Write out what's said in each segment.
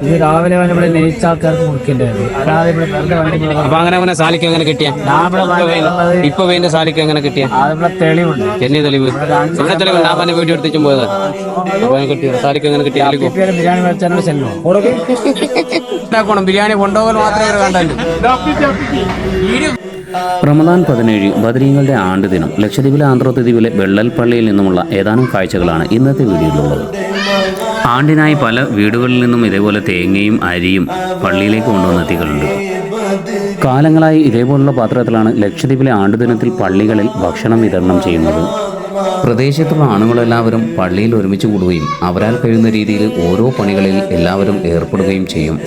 ഇത് രാവിലെ ഇവിടെ നെയ്ച്ച ആൾക്കാർക്ക് മുറിക്കേണ്ടത്. അല്ലാതെ ഇവിടെ വെറുതെ വണ്ടി അപ്പൊ അങ്ങനെ സാലിക്ക് എങ്ങനെ കിട്ടിയ ഇപ്പൊ വേണ്ട സാലിക്ക് എങ്ങനെ കിട്ടിയ ഇവിടെ തെളിവുണ്ട്. എന്നെ തെളിവ് എന്നെ തെളിവ് ഞാൻ തന്നെ വീഡിയോ എടുത്തിച്ചും പോയത്. അപ്പൊ കിട്ടിയ സാലിക്ക് എങ്ങനെ കിട്ടിയ ബിരിയാണി മേടിച്ചാൽ ചെല്ലോ ഉണ്ടാക്കണം. ബിരിയാണി കൊണ്ടുപോകാൻ മാത്രമേ വേണ്ടല്ലോ. റമദാൻ 17 ബദരീങ്ങളുടെ ആണ്ടുദിനം. ലക്ഷദ്വീപിലെ ആന്ധ്രാദ്വീപിലെ വെള്ളൽ പള്ളിയിൽ നിന്നുമുള്ള ഏതാനും കാഴ്ചകളാണ് ഇന്നത്തെ വീഡിയോയിലുള്ളത്. ആണ്ടിനായി പല വീടുകളിൽ നിന്നും ഇതേപോലെ തേങ്ങയും അരിയും പള്ളിയിലേക്ക് കൊണ്ടുവന്നെത്തികളുണ്ട്. കാലങ്ങളായി ഇതേപോലുള്ള പാത്രത്തിലാണ് ലക്ഷദ്വീപിലെ ആണ്ടുദിനത്തിൽ പള്ളികളിൽ ഭക്ഷണം വിതരണം ചെയ്യുന്നത്. പ്രദേശത്തുള്ള ആണുങ്ങളെല്ലാവരും പള്ളിയിൽ ഒരുമിച്ച് കൂടുകയും അവരാൽ കഴിയുന്ന രീതിയിൽ ഓരോ പണികളിൽ എല്ലാവരും ഏർപ്പെടുകയും ചെയ്യും.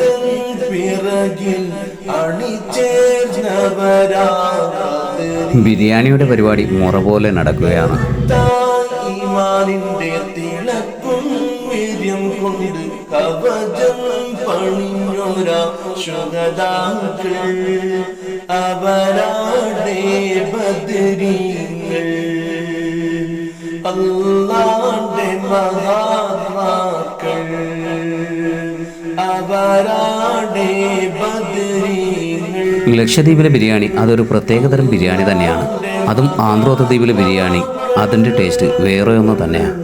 ബിരിയാണിയുടെ പരിപാടി മുറ പോലെ നടക്കുകയാണ്. അല്ലാഹുവിന്റെ മഹാത്മാക്കൾ അവരാടെ ബദരീങ്ങൾ. ലക്ഷദ്വീപിലെ ബിരിയാണി അതൊരു പ്രത്യേകതരം ബിരിയാണി തന്നെയാണ്. അതും ആന്ധ്രാദ്വീപിലെ ബിരിയാണി അതിൻ്റെ ടേസ്റ്റ് വേറെ ഒന്ന് തന്നെയാണ്.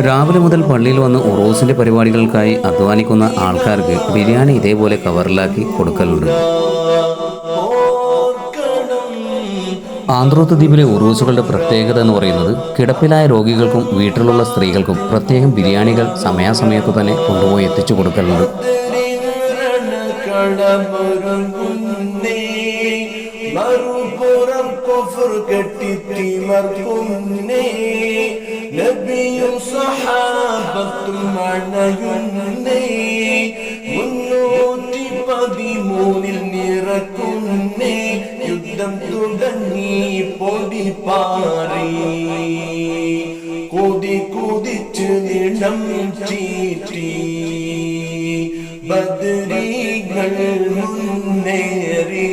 രാവിലെ മുതൽ പള്ളിയിൽ വന്ന് ഉറൂസിൻ്റെ പരിപാടികൾക്കായി അധ്വാനിക്കുന്ന ആൾക്കാർക്ക് ബിരിയാണി ഇതേപോലെ കവറിലാക്കി കൊടുക്കലുണ്ട്. ആന്ധ്രാദ്വീപിലെ ഉറൂസുകളുടെ പ്രത്യേകത എന്ന് പറയുന്നത് കിടപ്പിലായ രോഗികൾക്കും വീട്ടിലുള്ള സ്ത്രീകൾക്കും പ്രത്യേകം ബിരിയാണികൾ സമയാസമയത്ത് തന്നെ കൊണ്ടുപോയി എത്തിച്ചു കൊടുക്കലുണ്ട്. യുദ്ധം തുടങ്ങി പൊടി പാറി കൊതി കൊതിച്ച് നിടം ചീറ്റി ബദരീകൾ മുന്നേറി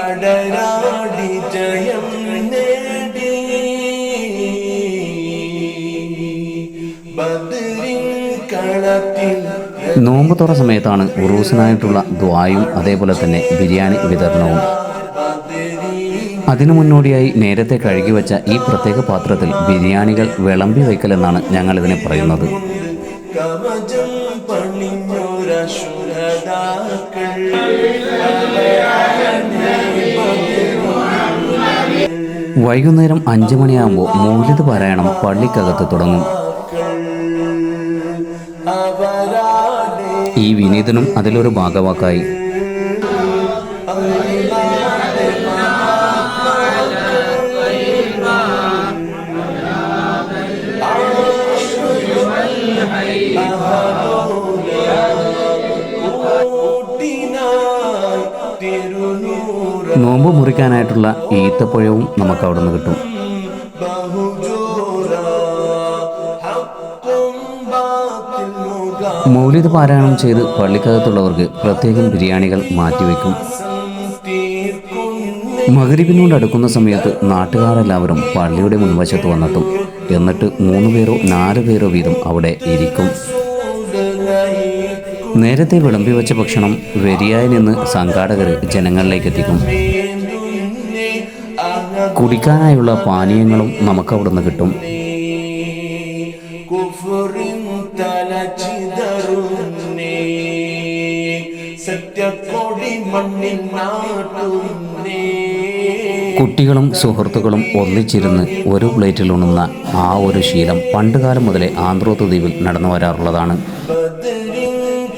അടരാടി ജയം നേടി ബദരീൻ കളത്തിൽ. നോമ്പ് തുറ സമയത്താണ് ഉറൂസിനായിട്ടുള്ള ദ്വായും അതേപോലെ തന്നെ ബിരിയാണി വിതരണവും. അതിനു മുന്നോടിയായി നേരത്തെ കഴുകി വെച്ച ഈ പ്രത്യേക പാത്രത്തിൽ ബിരിയാണികൾ വിളമ്പി വയ്ക്കലെന്നാണ് ഞങ്ങളിതിനെ പറയുന്നത്. വൈകുന്നേരം 5 മണിയാകുമ്പോൾ മൗലിദ് പാരായണം പള്ളിക്കകത്ത് തുടങ്ങും. ഈ വിനീതനും അതിലൊരു ഭാഗവാക്കായി. നോമ്പ് മുറിക്കാനായിട്ടുള്ള ഈത്തപ്പഴവും നമുക്ക് അവിടെ നിന്ന് കിട്ടും. മൗലിദ് പാരായണം ചെയ്ത് പള്ളിക്കകത്തുള്ളവർക്ക് പ്രത്യേകം ബിരിയാണികൾ മാറ്റിവെക്കും. മഗ്‌രിബിനോട് അടുക്കുന്ന സമയത്ത് നാട്ടുകാരെല്ലാവരും പള്ളിയുടെ മുൻവശത്ത് വന്നെത്തും. എന്നിട്ട് 3 പേരോ 4 പേരോ വീതം അവിടെ ഇരിക്കും. നേരത്തെ വിളമ്പി വെച്ച ഭക്ഷണം വരിയായി നിന്ന് സംഘാടകർ ജനങ്ങളിലേക്ക് എത്തിക്കും. കുടിക്കാനായുള്ള പാനീയങ്ങളും നമുക്കവിടെ നിന്ന് കിട്ടും. കുട്ടികളും സുഹൃത്തുക്കളും ഒന്നിച്ചിരുന്ന് ഒരു പ്ലേറ്റിൽ ഉണ്ണുന്ന ആ ഒരു ശീലം പണ്ടുകാലം മുതലേ ആന്ധ്രാദ്വീപിൽ നടന്നു വരാറുള്ളതാണ്.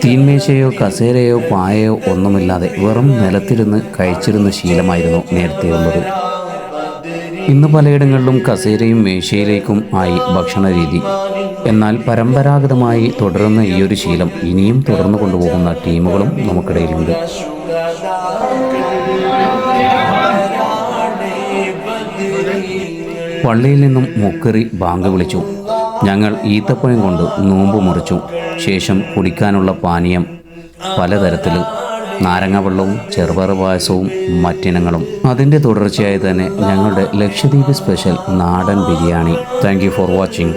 തീന്മേശയോ കസേരയോ പായയോ ഒന്നുമില്ലാതെ വെറും നിലത്തിരുന്ന് കഴിച്ചിരുന്ന ശീലമായിരുന്നു നേരത്തെയുള്ളത്. ഇന്ന് പലയിടങ്ങളിലും കസേരയും മേശയിലേക്കും ആയി ഭക്ഷണ രീതി. എന്നാൽ പരമ്പരാഗതമായി തുടരുന്ന ഈ ഒരു ശീലം ഇനിയും തുടർന്നു കൊണ്ടുപോകുന്ന ടീമുകളും നമുക്കിടയിലുണ്ട്. പള്ളിയിൽ നിന്നും മുക്കറി ബാങ്ക് വിളിച്ചു. ഞങ്ങൾ ഈത്തപ്പഴം കൊണ്ട് നോമ്പ് മുറിച്ചു. ശേഷം കുടിക്കാനുള്ള പാനീയം പലതരത്തിൽ നാരങ്ങ വെള്ളവും ചെറുപയർ പായസവും മറ്റിനങ്ങളും. അതിൻ്റെ തുടർച്ചയായി തന്നെ ഞങ്ങളുടെ ലക്ഷദ്വീപ് സ്പെഷ്യൽ നാടൻ biryani. Thank you for watching.